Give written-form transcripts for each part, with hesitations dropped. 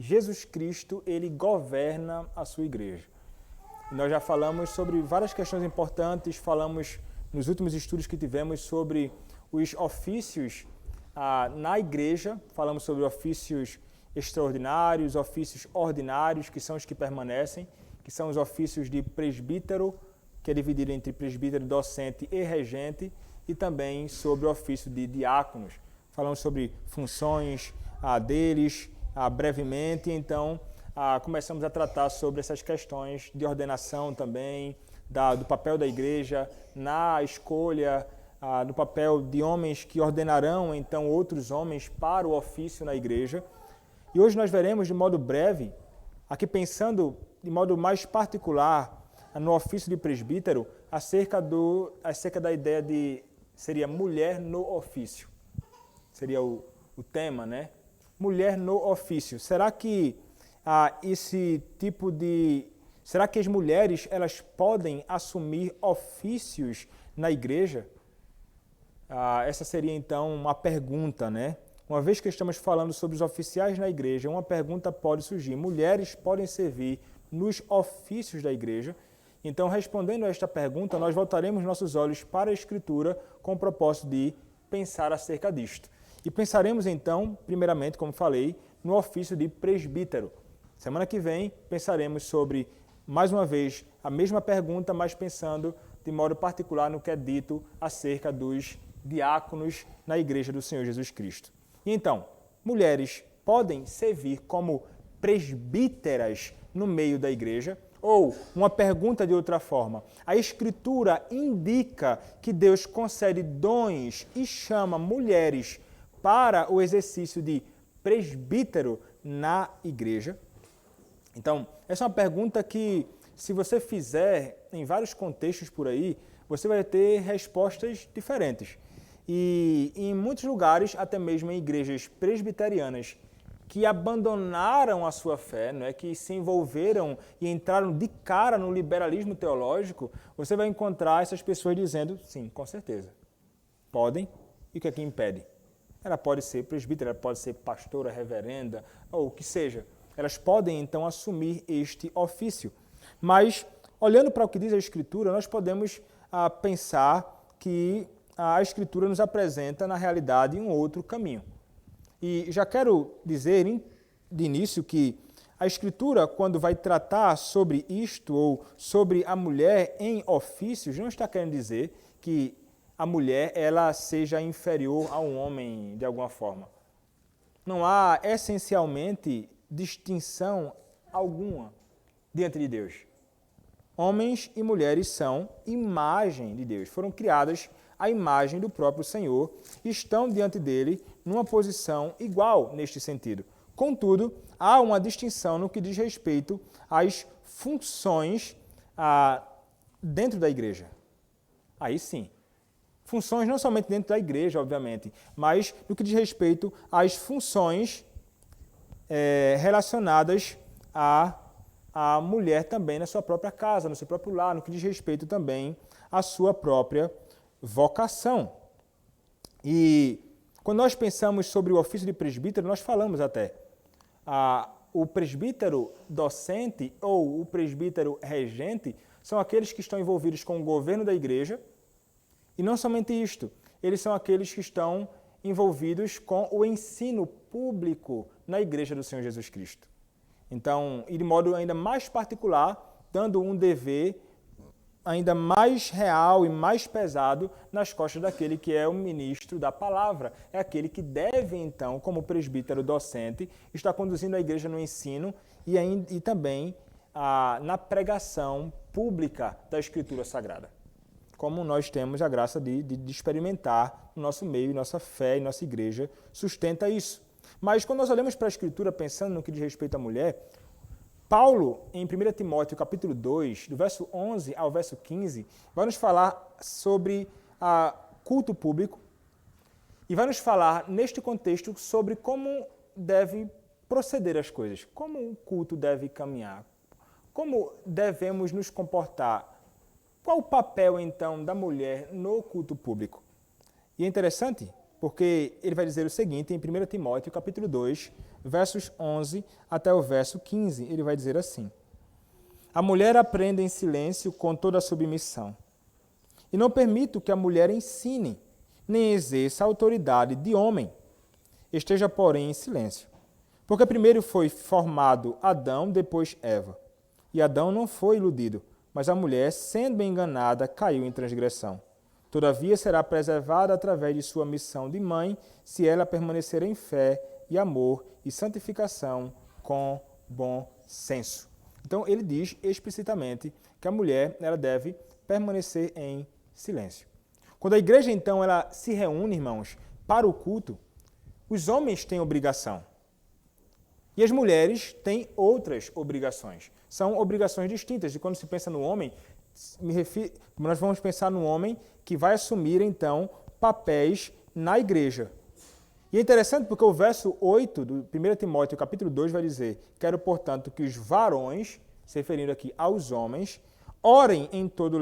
Jesus Cristo, ele governa a sua igreja. Nós já falamos sobre várias questões importantes, falamos nos últimos estudos que tivemos sobre os ofícios na igreja, falamos sobre ofícios extraordinários, ofícios ordinários, que são os que permanecem, que são os ofícios de presbítero, que é dividido entre presbítero, docente e regente, e também sobre o ofício de diáconos. Falamos sobre funções deles brevemente, então começamos a tratar sobre essas questões de ordenação também, do papel da igreja na escolha, do papel de homens que ordenarão então outros homens para o ofício na igreja. E hoje nós veremos de modo breve, aqui pensando de modo mais particular no ofício de presbítero, acerca da ideia de, seria mulher no ofício. Seria o tema, né? Mulher no ofício. Será que será que as mulheres elas podem assumir ofícios na igreja? Essa seria então uma pergunta, né? Uma vez que estamos falando sobre os oficiais na igreja, uma pergunta pode surgir: mulheres podem servir nos ofícios da igreja? Então, respondendo a esta pergunta, nós voltaremos nossos olhos para a Escritura com o propósito de pensar acerca disto. E pensaremos então, primeiramente, como falei, no ofício de presbítero. Semana que vem pensaremos sobre, mais uma vez, a mesma pergunta, mas pensando de modo particular no que é dito acerca dos diáconos na igreja do Senhor Jesus Cristo. E então, mulheres podem servir como presbíteras no meio da igreja? Ou, uma pergunta de outra forma, a Escritura indica que Deus concede dons e chama mulheres para o exercício de presbítero na igreja? Então, essa é uma pergunta que, se você fizer em vários contextos por aí, você vai ter respostas diferentes. E em muitos lugares, até mesmo em igrejas presbiterianas, que abandonaram a sua fé, não é, que se envolveram e entraram de cara no liberalismo teológico, você vai encontrar essas pessoas dizendo, sim, com certeza, podem, e o que é que impede? Ela pode ser presbítera, ela pode ser pastora, reverenda, ou o que seja. Elas podem, então, assumir este ofício. Mas, olhando para o que diz a Escritura, nós podemos pensar que a Escritura nos apresenta, na realidade, um outro caminho. E já quero dizer, de início, que a Escritura, quando vai tratar sobre isto, ou sobre a mulher em ofícios, não está querendo dizer que a mulher ela seja inferior ao homem de alguma forma. Não há, essencialmente, distinção alguma diante de Deus. Homens e mulheres são imagem de Deus, foram criadas à imagem do próprio Senhor e estão diante dele numa posição igual neste sentido. Contudo, há uma distinção no que diz respeito às funções dentro da igreja. Aí sim. Funções não somente dentro da igreja, obviamente, mas no que diz respeito às funções relacionadas à mulher também na sua própria casa, no seu próprio lar, no que diz respeito também à sua própria vocação. E quando nós pensamos sobre o ofício de presbítero, nós falamos até o presbítero docente ou o presbítero regente são aqueles que estão envolvidos com o governo da igreja. E não somente isto, eles são aqueles que estão envolvidos com o ensino público na igreja do Senhor Jesus Cristo. Então, e de modo ainda mais particular, dando um dever ainda mais real e mais pesado nas costas daquele que é o ministro da palavra. É aquele que deve, então, como presbítero docente, estar conduzindo a igreja no ensino e também na pregação pública da Escritura Sagrada. Como nós temos a graça de experimentar no nosso meio, nossa fé e nossa igreja sustenta isso. Mas quando nós olhamos para a Escritura pensando no que diz respeito à mulher, Paulo, em 1 Timóteo capítulo 2, do verso 11 ao verso 15, vai nos falar sobre culto público e vai nos falar, neste contexto, sobre como deve proceder as coisas, como o culto deve caminhar, como devemos nos comportar. Qual o papel, então, da mulher no culto público? E é interessante, porque ele vai dizer o seguinte, em 1 Timóteo, capítulo 2, versos 11 até o verso 15. Ele vai dizer assim: a mulher aprende em silêncio com toda a submissão. E não permito que a mulher ensine, nem exerça a autoridade de homem. Esteja, porém, em silêncio. Porque primeiro foi formado Adão, depois Eva. E Adão não foi iludido, mas a mulher, sendo enganada, caiu em transgressão. Todavia será preservada através de sua missão de mãe, se ela permanecer em fé e amor e santificação com bom senso. Então, ele diz explicitamente que a mulher ela deve permanecer em silêncio. Quando a igreja, então, ela se reúne, irmãos, para o culto, os homens têm obrigação. E as mulheres têm outras obrigações. São obrigações distintas. E quando se pensa no homem, nós vamos pensar no homem que vai assumir, então, papéis na igreja. E é interessante porque o verso 8 do 1 Timóteo, capítulo 2, vai dizer: quero, portanto, que os varões, se referindo aqui aos homens, orem em todo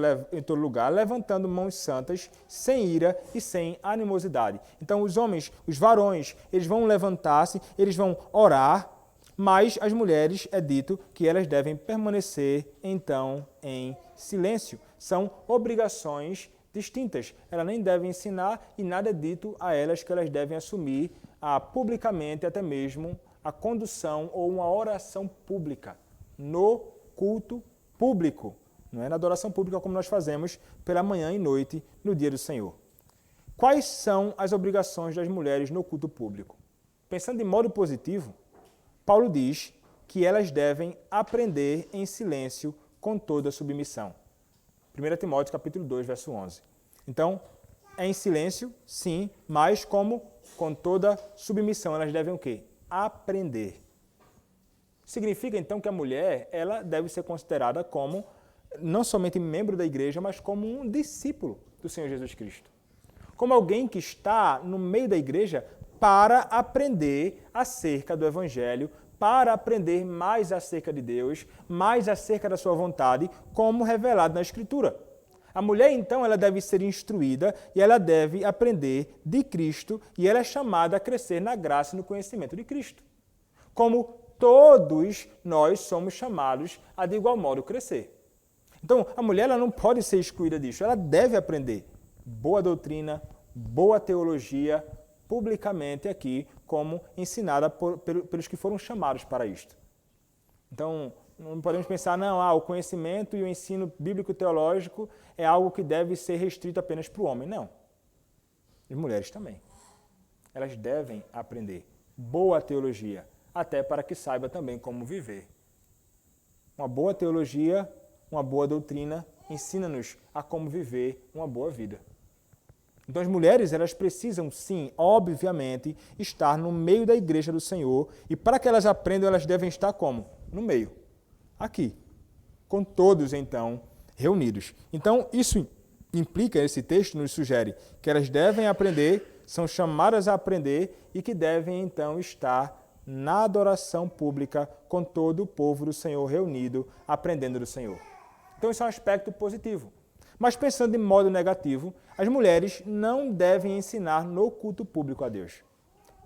lugar, levantando mãos santas, sem ira e sem animosidade. Então, os homens, os varões, eles vão levantar-se, eles vão orar, mas as mulheres é dito que elas devem permanecer, então, em silêncio. São obrigações distintas. Elas nem devem ensinar e nada é dito a elas que elas devem assumir publicamente, até mesmo a condução ou uma oração pública no culto público. Não é na adoração pública como nós fazemos pela manhã e noite no dia do Senhor. Quais são as obrigações das mulheres no culto público? Pensando de modo positivo, Paulo diz que elas devem aprender em silêncio com toda submissão. 1 Timóteo capítulo 2, verso 11. Então, é em silêncio, sim, mas como com toda submissão, elas devem o quê? Aprender. Significa, então, que a mulher ela deve ser considerada como não somente membro da igreja, mas como um discípulo do Senhor Jesus Cristo. Como alguém que está no meio da igreja para aprender acerca do Evangelho, para aprender mais acerca de Deus, mais acerca da sua vontade, como revelado na Escritura. A mulher, então, ela deve ser instruída e ela deve aprender de Cristo e ela é chamada a crescer na graça e no conhecimento de Cristo. Como todos nós somos chamados a, de igual modo, crescer. Então, a mulher ela não pode ser excluída disso, ela deve aprender boa doutrina, boa teologia, publicamente aqui, como ensinada pelos que foram chamados para isto. Então, não podemos pensar, o conhecimento e o ensino bíblico-teológico é algo que deve ser restrito apenas para o homem. Não. As mulheres também. Elas devem aprender boa teologia, até para que saiba também como viver. Uma boa teologia, uma boa doutrina, ensina-nos a como viver uma boa vida. Então, as mulheres, elas precisam, sim, obviamente, estar no meio da igreja do Senhor. E para que elas aprendam, elas devem estar como? No meio. Aqui. Com todos, então, reunidos. Então, isso implica, esse texto nos sugere, que elas devem aprender, são chamadas a aprender e que devem, então, estar na adoração pública com todo o povo do Senhor reunido, aprendendo do Senhor. Então, isso é um aspecto positivo. Mas pensando de modo negativo, as mulheres não devem ensinar no culto público a Deus.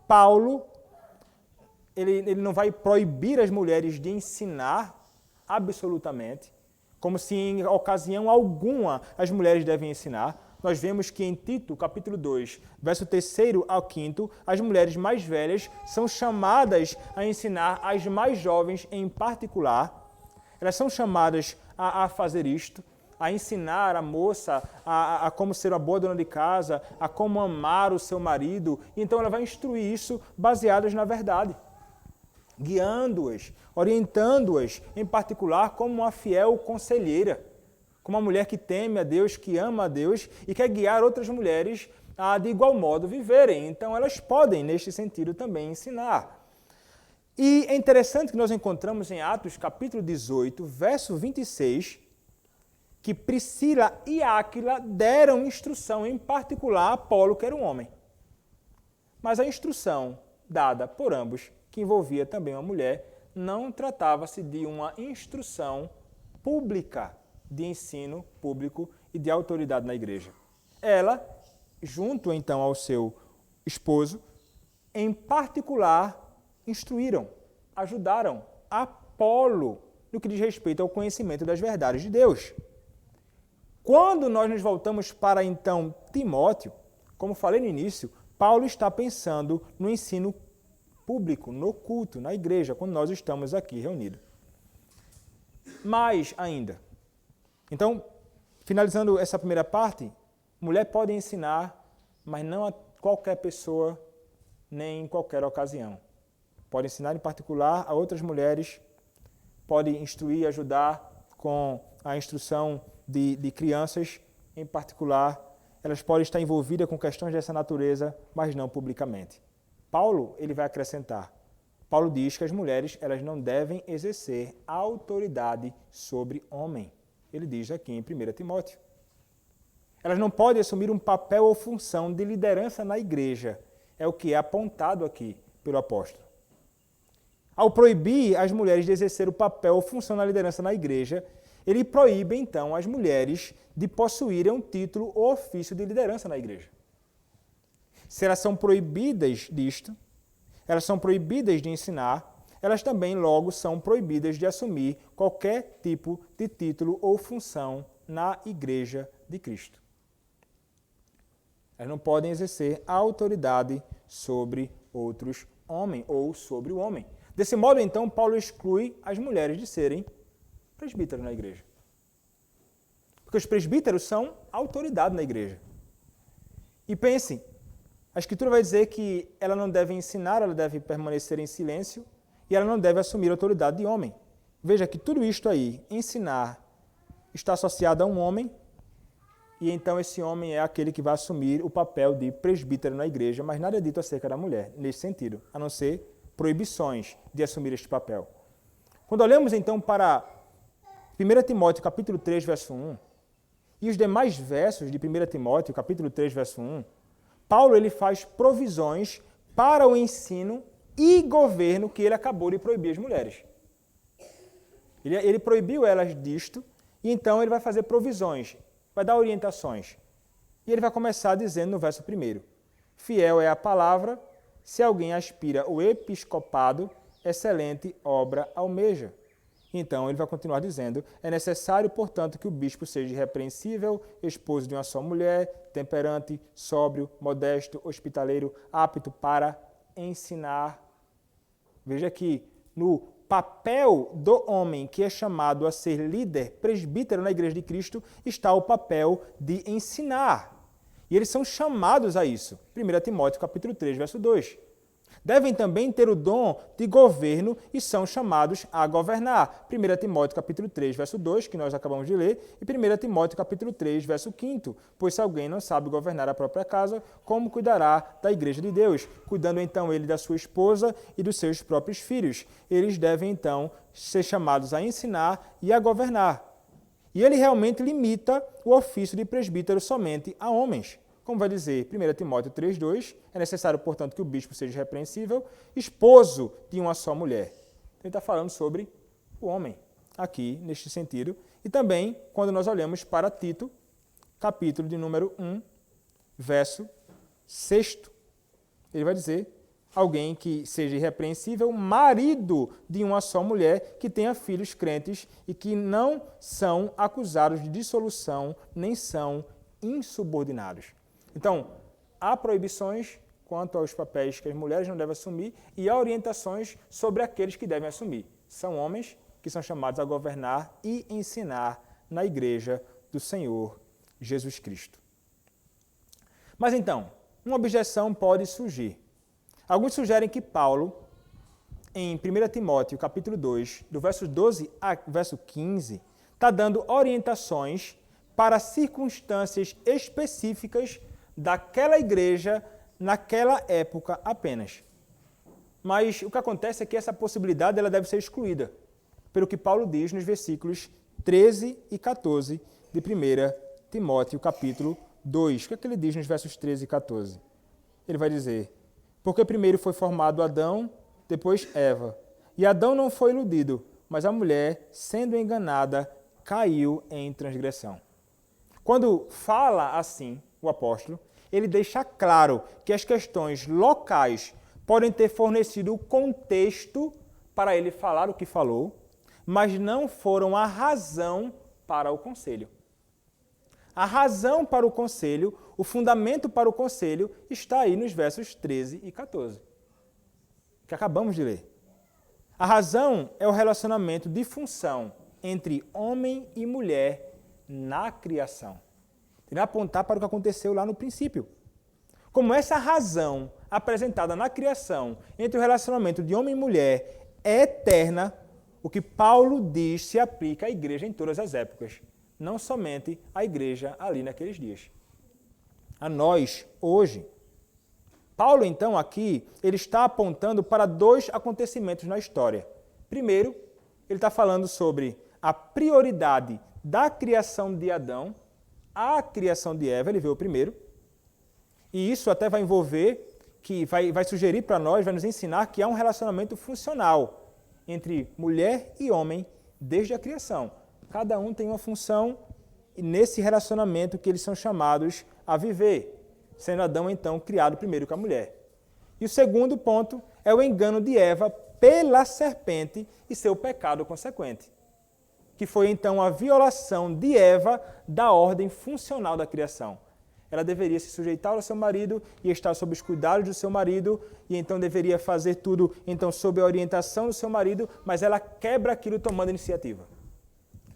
Paulo, ele não vai proibir as mulheres de ensinar absolutamente, como se em ocasião alguma as mulheres devem ensinar. Nós vemos que em Tito, capítulo 2, verso 3º ao 5º, as mulheres mais velhas são chamadas a ensinar as mais jovens em particular. Elas são chamadas a fazer isto, a ensinar a moça a como ser uma boa dona de casa, a como amar o seu marido. Então ela vai instruir isso baseadas na verdade, guiando-as, orientando-as, em particular como uma fiel conselheira, como uma mulher que teme a Deus, que ama a Deus e quer guiar outras mulheres a de igual modo viverem. Então elas podem, neste sentido, também ensinar. E é interessante que nós encontramos em Atos capítulo 18, verso 26, que Priscila e Áquila deram instrução, em particular a Apolo, que era um homem. Mas a instrução dada por ambos, que envolvia também uma mulher, não tratava-se de uma instrução pública, de ensino público e de autoridade na igreja. Ela, junto então ao seu esposo, em particular, instruíram, ajudaram Apolo no que diz respeito ao conhecimento das verdades de Deus. Quando nós nos voltamos para, então, Timóteo, como falei no início, Paulo está pensando no ensino público, no culto, na igreja, quando nós estamos aqui reunidos. Mais ainda. Então, finalizando essa primeira parte, mulher pode ensinar, mas não a qualquer pessoa, nem em qualquer ocasião. Pode ensinar em particular a outras mulheres, pode instruir, ajudar com a instrução de crianças em particular. Elas podem estar envolvidas com questões dessa natureza, mas não publicamente. Paulo, ele vai acrescentar. Paulo diz que as mulheres, elas não devem exercer autoridade sobre homem. Ele diz aqui em 1 Timóteo. Elas não podem assumir um papel ou função de liderança na igreja. É o que é apontado aqui pelo apóstolo. Ao proibir as mulheres de exercer o papel ou função na liderança na igreja, ele proíbe, então, as mulheres de possuírem um título ou ofício de liderança na igreja. Se elas são proibidas disto, elas são proibidas de ensinar, elas também, logo, são proibidas de assumir qualquer tipo de título ou função na igreja de Cristo. Elas não podem exercer autoridade sobre outros homens ou sobre o homem. Desse modo, então, Paulo exclui as mulheres de serem presbíteros na igreja. Porque os presbíteros são autoridade na igreja. E pense, a Escritura vai dizer que ela não deve ensinar, ela deve permanecer em silêncio e ela não deve assumir a autoridade de homem. Veja que tudo isto aí, ensinar, está associado a um homem e então esse homem é aquele que vai assumir o papel de presbítero na igreja, mas nada é dito acerca da mulher, nesse sentido, a não ser proibições de assumir este papel. Quando olhamos então para 1 Timóteo capítulo 3, verso 1, e os demais versos de 1 Timóteo capítulo 3, verso 1, Paulo ele faz provisões para o ensino e governo que ele acabou de proibir as mulheres. Ele proibiu elas disto, e então ele vai fazer provisões, vai dar orientações. E ele vai começar dizendo no verso 1, fiel é a palavra, se alguém aspira o episcopado, excelente obra almeja. Então, ele vai continuar dizendo, é necessário, portanto, que o bispo seja irrepreensível, esposo de uma só mulher, temperante, sóbrio, modesto, hospitaleiro, apto para ensinar. Veja que no papel do homem que é chamado a ser líder, presbítero na igreja de Cristo, está o papel de ensinar. E eles são chamados a isso. 1 Timóteo capítulo 3, verso 2. Devem também ter o dom de governo e são chamados a governar. 1 Timóteo capítulo 3, verso 2, que nós acabamos de ler, e 1 Timóteo capítulo 3, verso 5. Pois se alguém não sabe governar a própria casa, como cuidará da igreja de Deus? Cuidando então ele da sua esposa e dos seus próprios filhos. Eles devem então ser chamados a ensinar e a governar. E ele realmente limita o ofício de presbítero somente a homens. Como vai dizer 1 Timóteo 3,2, é necessário, portanto, que o bispo seja irrepreensível, esposo de uma só mulher. Ele está falando sobre o homem, aqui, neste sentido. E também, quando nós olhamos para Tito, capítulo de número 1, verso 6, ele vai dizer, alguém que seja irrepreensível, marido de uma só mulher, que tenha filhos crentes e que não são acusados de dissolução, nem são insubordinados. Então, há proibições quanto aos papéis que as mulheres não devem assumir e há orientações sobre aqueles que devem assumir. São homens que são chamados a governar e ensinar na igreja do Senhor Jesus Cristo. Mas então, uma objeção pode surgir. Alguns sugerem que Paulo, em 1 Timóteo capítulo 2, do verso 12 a verso 15, está dando orientações para circunstâncias específicas daquela igreja naquela época apenas. Mas o que acontece é que essa possibilidade ela deve ser excluída, pelo que Paulo diz nos versículos 13 e 14 de 1 Timóteo capítulo 2. O que é que ele diz nos versos 13 e 14? Ele vai dizer, porque primeiro foi formado Adão, depois Eva. E Adão não foi iludido, mas a mulher, sendo enganada, caiu em transgressão. Quando fala assim, o apóstolo, ele deixa claro que as questões locais podem ter fornecido o contexto para ele falar o que falou, mas não foram a razão para o conselho. A razão para o conselho, o fundamento para o conselho, está aí nos versos 13 e 14, que acabamos de ler. A razão é o relacionamento de função entre homem e mulher na criação. Tem que apontar para o que aconteceu lá no princípio. Como essa razão apresentada na criação entre o relacionamento de homem e mulher é eterna, o que Paulo diz se aplica à igreja em todas as épocas, não somente à igreja ali naqueles dias. A nós, hoje. Paulo, então, aqui, ele está apontando para dois acontecimentos na história. Primeiro, ele está falando sobre a prioridade da criação de Adão à criação de Eva, ele veio primeiro. E isso até vai envolver, que vai sugerir para nós, vai nos ensinar que há um relacionamento funcional entre mulher e homem desde a criação. Cada um tem uma função nesse relacionamento que eles são chamados a viver, sendo Adão, então, criado primeiro com a mulher. E o segundo ponto é o engano de Eva pela serpente e seu pecado consequente, que foi, então, a violação de Eva da ordem funcional da criação. Ela deveria se sujeitar ao seu marido e estar sob os cuidados do seu marido, e então deveria fazer tudo então sob a orientação do seu marido, mas ela quebra aquilo tomando iniciativa,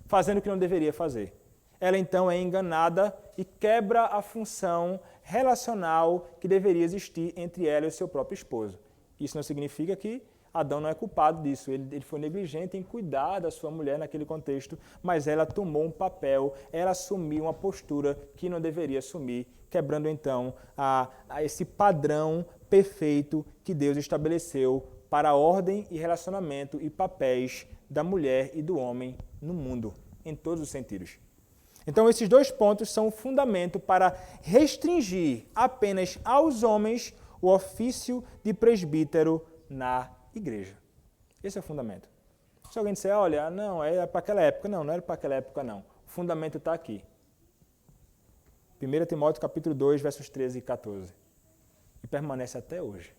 fazendo o que não deveria fazer. Ela então é enganada e quebra a função relacional que deveria existir entre ela e o seu próprio esposo. Isso não significa que Adão não é culpado disso, ele foi negligente em cuidar da sua mulher naquele contexto, mas ela tomou um papel, ela assumiu uma postura que não deveria assumir, quebrando então a esse padrão perfeito que Deus estabeleceu para a ordem e relacionamento e papéis da mulher e do homem no mundo, em todos os sentidos. Então, esses dois pontos são o fundamento para restringir apenas aos homens o ofício de presbítero na igreja. Esse é o fundamento. Se alguém disser, olha, não, era para aquela época. Não, não era para aquela época, não. O fundamento está aqui. 1 Timóteo capítulo 2, versos 13 e 14. E permanece até hoje.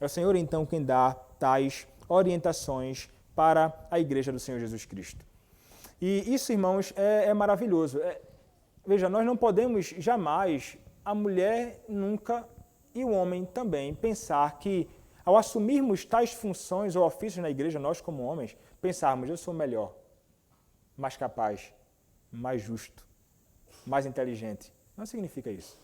É o Senhor, então, quem dá tais orientações para a igreja do Senhor Jesus Cristo. E isso, irmãos, é maravilhoso. Veja, nós não podemos jamais, a mulher nunca e o homem também, pensar que, ao assumirmos tais funções ou ofícios na igreja, nós como homens, pensarmos, eu sou melhor, mais capaz, mais justo, mais inteligente. Não significa isso.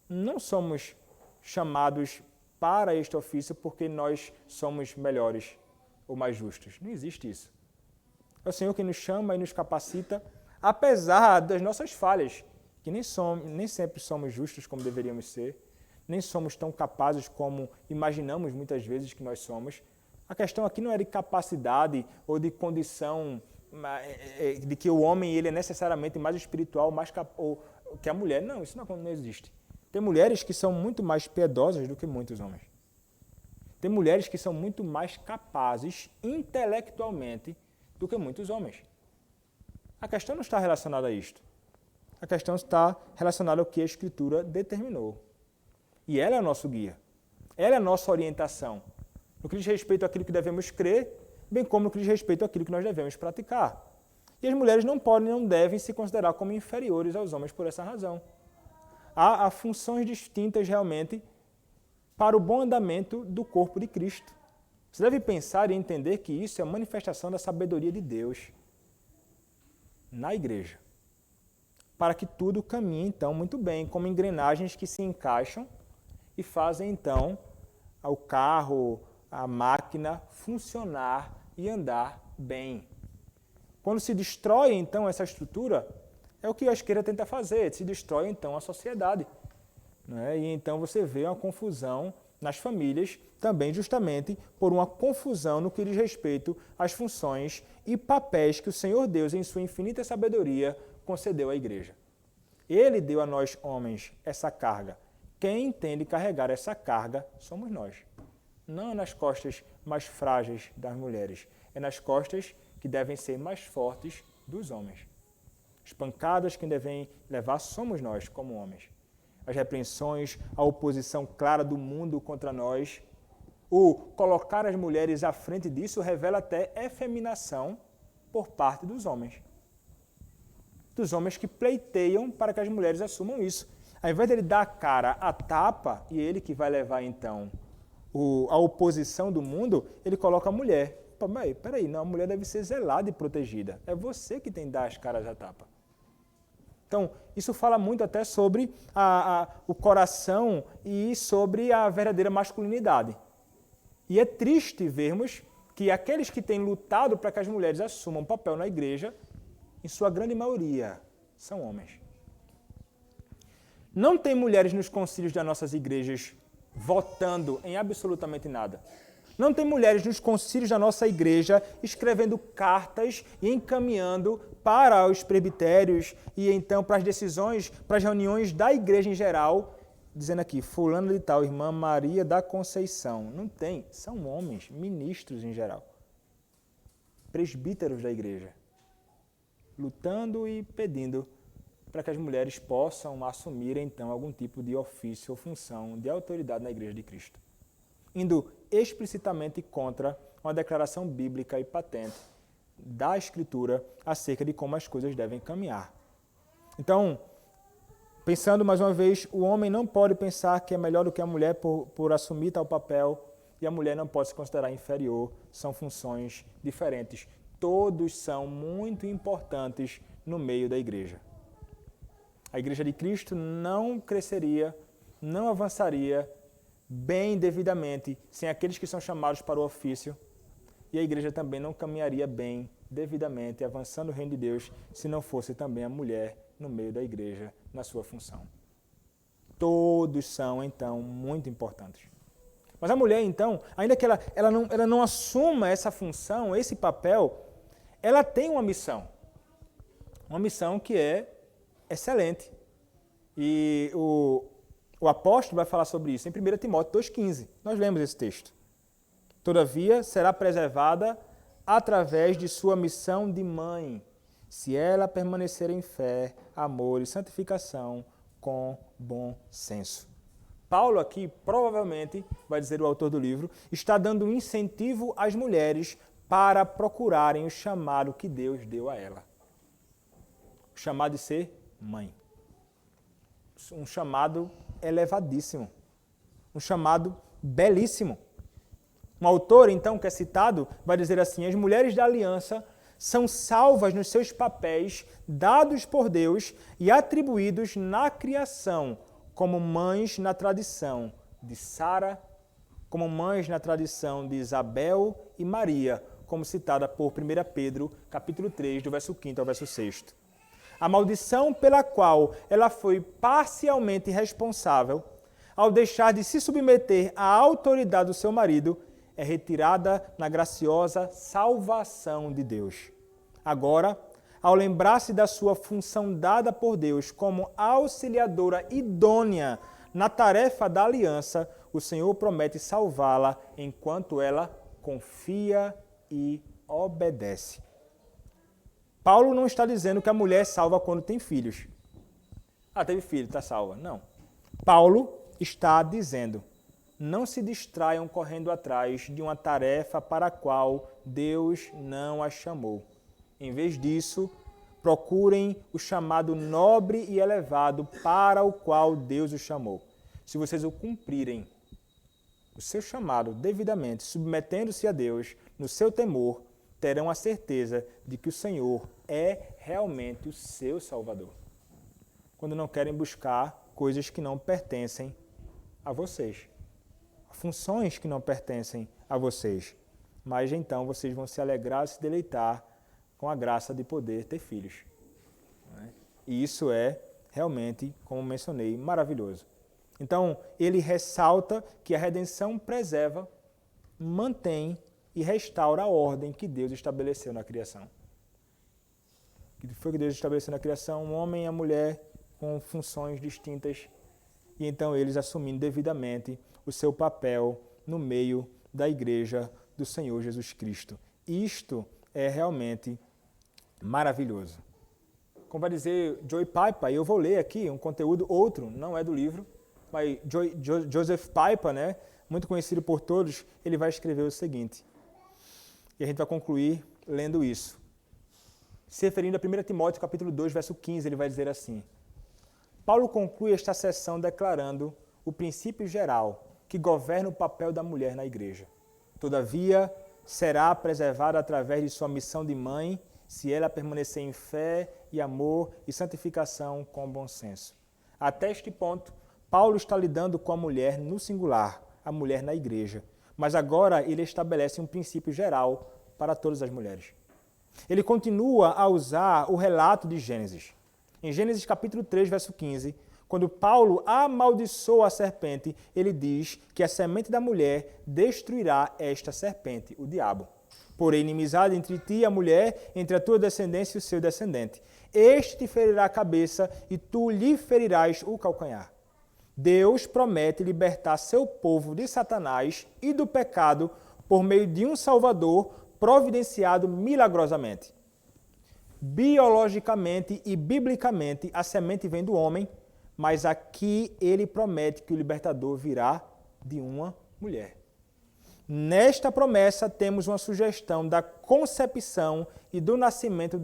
Não somos chamados para este ofício porque nós somos melhores ou mais justos. Não existe isso. É o Senhor que nos chama e nos capacita, apesar das nossas falhas, que nem sempre somos justos como deveríamos ser, nem somos tão capazes como imaginamos muitas vezes que nós somos. A questão aqui não é de capacidade ou de condição, de que o homem ele é necessariamente mais espiritual ou que a mulher. Não, isso não existe. Tem mulheres que são muito mais piedosas do que muitos homens. Tem mulheres que são muito mais capazes intelectualmente do que muitos homens. A questão não está relacionada a isto. A questão está relacionada ao que a Escritura determinou. E ela é o nosso guia. Ela é a nossa orientação. No que diz respeito àquilo que devemos crer, bem como no que diz respeito àquilo que nós devemos praticar. E as mulheres não podem, não devem se considerar como inferiores aos homens por essa razão. Há funções distintas realmente para o bom andamento do corpo de Cristo. Você deve pensar e entender que isso é a manifestação da sabedoria de Deus na igreja, para que tudo caminhe, então, muito bem, como engrenagens que se encaixam e fazem, então, o carro, a máquina funcionar e andar bem. Quando se destrói, então, essa estrutura, é o que a esquerda tenta fazer, se destrói, então, a sociedade. Né? E então você vê uma confusão nas famílias, também justamente por uma confusão no que diz respeito às funções e papéis que o Senhor Deus, em sua infinita sabedoria, concedeu à igreja. Ele deu a nós, homens, essa carga. Quem tem de carregar essa carga somos nós. Não é nas costas mais frágeis das mulheres, é nas costas que devem ser mais fortes dos homens. As pancadas que devem levar somos nós, como homens. as repreensões, a oposição clara do mundo contra nós. O colocar as mulheres à frente disso revela até efeminação por parte dos homens. Dos homens que pleiteiam para que as mulheres assumam isso. Ao invés dele dar a cara a tapa, e ele que vai levar então a oposição do mundo, ele coloca a mulher. Peraí, não, a mulher deve ser zelada e protegida. É você que tem que dar as caras a tapa. Então, isso fala muito até sobre o coração e sobre a verdadeira masculinidade. E é triste vermos que aqueles que têm lutado para que as mulheres assumam papel na igreja, em sua grande maioria, são homens. Não tem mulheres nos concílios das nossas igrejas votando em absolutamente nada. Não tem mulheres nos concílios da nossa igreja escrevendo cartas e encaminhando para os presbitérios e então para as decisões, para as reuniões da igreja em geral, dizendo aqui, fulano de tal, irmã Maria da Conceição. Não tem, são homens, ministros em geral, presbíteros da igreja, lutando e pedindo para que as mulheres possam assumir então algum tipo de ofício ou função de autoridade na igreja de Cristo, indo explicitamente contra uma declaração bíblica e patente da Escritura acerca de como as coisas devem caminhar. Então, pensando mais uma vez, o homem não pode pensar que é melhor do que a mulher por assumir tal papel, e a mulher não pode se considerar inferior, são funções diferentes. Todos são muito importantes no meio da igreja. A igreja de Cristo não cresceria, não avançaria bem devidamente sem aqueles que são chamados para o ofício, e a igreja também não caminharia bem devidamente, avançando o reino de Deus, se não fosse também a mulher no meio da igreja, na sua função. Todos são, então, muito importantes. Mas a mulher, então, ainda que ela não assuma essa função, esse papel, ela tem uma missão que é excelente. E o apóstolo vai falar sobre isso em 1 Timóteo 2,15. Nós lemos esse texto. Todavia, será preservada através de sua missão de mãe, se ela permanecer em fé, amor e santificação com bom senso. Paulo aqui, provavelmente, vai dizer o autor do livro, está dando um incentivo às mulheres para procurarem o chamado que Deus deu a ela. O chamado de ser mãe. Um chamado elevadíssimo. Um chamado belíssimo. Um autor, então, que é citado, vai dizer assim, as mulheres da aliança são salvas nos seus papéis dados por Deus e atribuídos na criação, como mães na tradição de Sara, como mães na tradição de Isabel e Maria, como citada por 1 Pedro, capítulo 3, do verso 5 ao verso 6. A maldição pela qual ela foi parcialmente responsável, ao deixar de se submeter à autoridade do seu marido, é retirada na graciosa salvação de Deus. Agora, ao lembrar-se da sua função dada por Deus como auxiliadora idônea na tarefa da aliança, o Senhor promete salvá-la enquanto ela confia e obedece. Paulo não está dizendo que a mulher é salva quando tem filhos. Teve filho, está salva. Não. Paulo está dizendo, não se distraiam correndo atrás de uma tarefa para a qual Deus não a chamou. Em vez disso, procurem o chamado nobre e elevado para o qual Deus o chamou. Se vocês o cumprirem, o seu chamado devidamente, submetendo-se a Deus, no seu temor, terão a certeza de que o Senhor é realmente o seu Salvador. Quando não querem buscar coisas que não pertencem a vocês, funções que não pertencem a vocês, mas então vocês vão se alegrar, se deleitar com a graça de poder ter filhos. E isso é realmente, como mencionei, maravilhoso. Então, ele ressalta que a redenção preserva, mantém e restaura a ordem que Deus estabeleceu na criação. Que foi que Deus estabeleceu na criação, um homem e a mulher com funções distintas, e então eles assumindo devidamente o seu papel no meio da igreja do Senhor Jesus Cristo. Isto é realmente maravilhoso. como vai dizer Joy Piper, e eu vou ler aqui um conteúdo outro, não é do livro, mas Joseph Piper, né, muito conhecido por todos, ele vai escrever o seguinte, e a gente vai concluir lendo isso. Se referindo a 1 Timóteo capítulo 2, verso 15, ele vai dizer assim, Paulo conclui esta seção declarando o princípio geral que governa o papel da mulher na igreja. Todavia, será preservada através de sua missão de mãe, se ela permanecer em fé e amor e santificação com bom senso. Até este ponto, Paulo está lidando com a mulher no singular, a mulher na igreja. Mas agora ele estabelece um princípio geral para todas as mulheres. Ele continua a usar o relato de Gênesis. Em Gênesis capítulo 3, verso 15, quando Paulo amaldiçoa a serpente, ele diz que a semente da mulher destruirá esta serpente, o diabo. Porém, inimizade entre ti e a mulher, entre a tua descendência e o seu descendente. Este te ferirá a cabeça e tu lhe ferirás o calcanhar. Deus promete libertar seu povo de Satanás e do pecado por meio de um Salvador providenciado milagrosamente. Biologicamente e biblicamente, a semente vem do homem, mas aqui ele promete que o libertador virá de uma mulher. Nesta promessa temos uma sugestão da concepção e do nascimento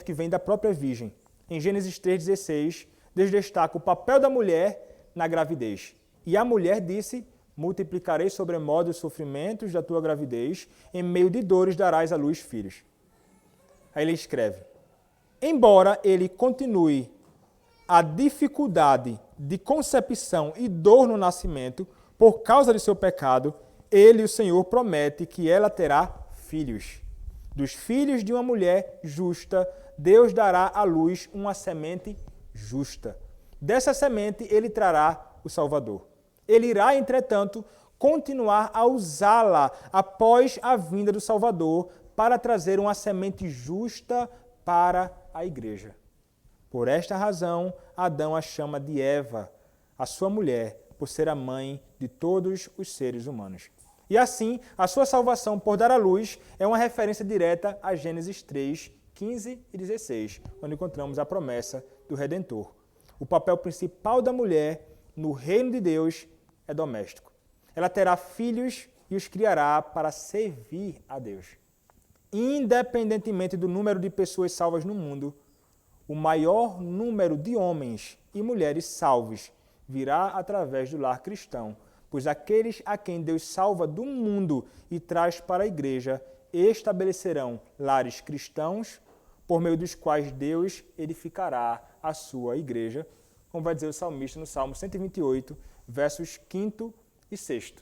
que vem da própria Virgem. Em Gênesis 3,16, Deus destaca o papel da mulher na gravidez. E a mulher disse, multiplicarei sobremodo os sofrimentos da tua gravidez, em meio de dores darás à luz filhos. Aí ele escreve, embora ele continue a dificuldade de concepção e dor no nascimento, por causa de seu pecado, ele, o Senhor, promete que ela terá filhos. Dos filhos de uma mulher justa, Deus dará à luz uma semente justa. Dessa semente, ele trará o Salvador. Ele irá, entretanto, continuar a usá-la após a vinda do Salvador para trazer uma semente justa para a igreja. Por esta razão, Adão a chama de Eva, a sua mulher, por ser a mãe de todos os seres humanos. E assim, a sua salvação por dar à luz é uma referência direta a Gênesis 3, 15 e 16, onde encontramos a promessa do Redentor. O papel principal da mulher no reino de Deus é doméstico. Ela terá filhos e os criará para servir a Deus. Independentemente do número de pessoas salvas no mundo, o maior número de homens e mulheres salvos virá através do lar cristão, pois aqueles a quem Deus salva do mundo e traz para a igreja estabelecerão lares cristãos, por meio dos quais Deus edificará a sua igreja, como vai dizer o salmista no Salmo 128, versos 5 e 6.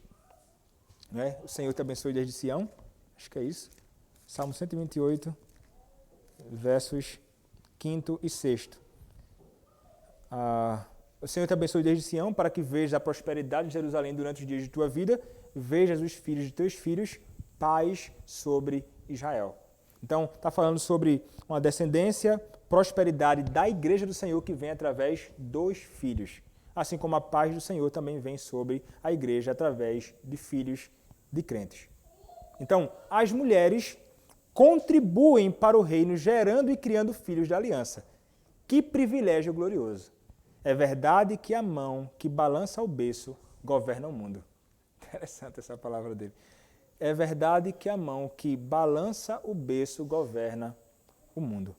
Né? O Senhor te abençoe desde Sião, acho que é isso. Salmo 128, versos 5 e 6. O Senhor te abençoe desde Sião, para que vejas a prosperidade de Jerusalém durante os dias de tua vida, vejas os filhos de teus filhos, paz sobre Israel. Então, está falando sobre uma descendência, prosperidade da igreja do Senhor que vem através dos filhos. Assim como a paz do Senhor também vem sobre a igreja através de filhos de crentes. Então, as mulheres contribuem para o reino gerando e criando filhos da aliança. Que privilégio glorioso! É verdade que a mão que balança o berço governa o mundo. Interessante essa palavra dele. É verdade que a mão que balança o berço governa o mundo.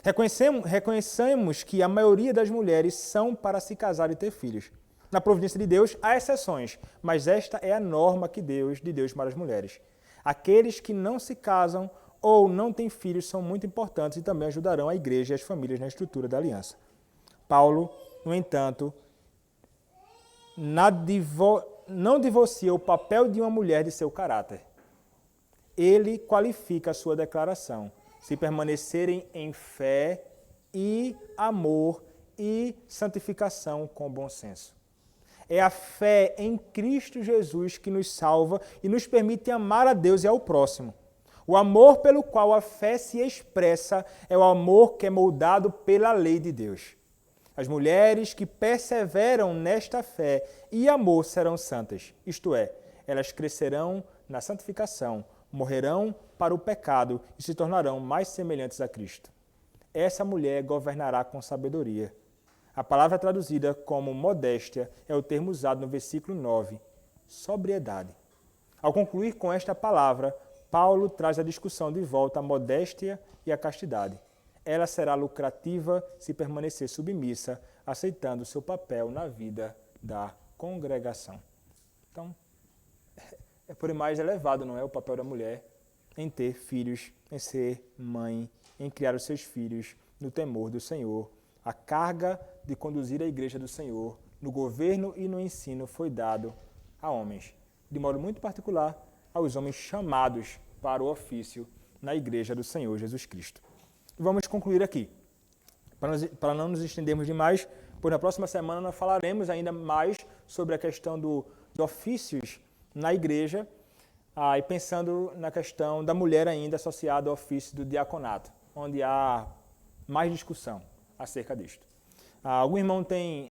Reconhecemos que a maioria das mulheres são para se casar e ter filhos. Na providência de Deus, há exceções, mas esta é a norma de Deus para as mulheres. Aqueles que não se casam ou não têm filhos são muito importantes e também ajudarão a igreja e as famílias na estrutura da aliança. Paulo, no entanto, não divorcia o papel de uma mulher de seu caráter. Ele qualifica a sua declaração. Se permanecerem em fé e amor e santificação com bom senso. É a fé em Cristo Jesus que nos salva e nos permite amar a Deus e ao próximo. O amor pelo qual a fé se expressa é o amor que é moldado pela lei de Deus. As mulheres que perseveram nesta fé e amor serão santas, isto é, elas crescerão na santificação, morrerão para o pecado e se tornarão mais semelhantes a Cristo. essa mulher governará com sabedoria. A palavra traduzida como modéstia é o termo usado no versículo 9, sobriedade. Ao concluir com esta palavra, Paulo traz a discussão de volta à modéstia e à castidade. Ela será lucrativa se permanecer submissa, aceitando seu papel na vida da congregação. Então, é por mais elevado, não é, o papel da mulher em ter filhos, em ser mãe, em criar os seus filhos no temor do Senhor. A carga de conduzir a igreja do Senhor no governo e no ensino foi dado a homens, de modo muito particular aos homens chamados para o ofício na igreja do Senhor Jesus Cristo. E vamos concluir aqui. Para não nos estendermos demais, pois na próxima semana nós falaremos ainda mais sobre a questão de ofícios na igreja, e pensando na questão da mulher ainda associada ao ofício do diaconato, onde há mais discussão acerca disto. Algum irmão tem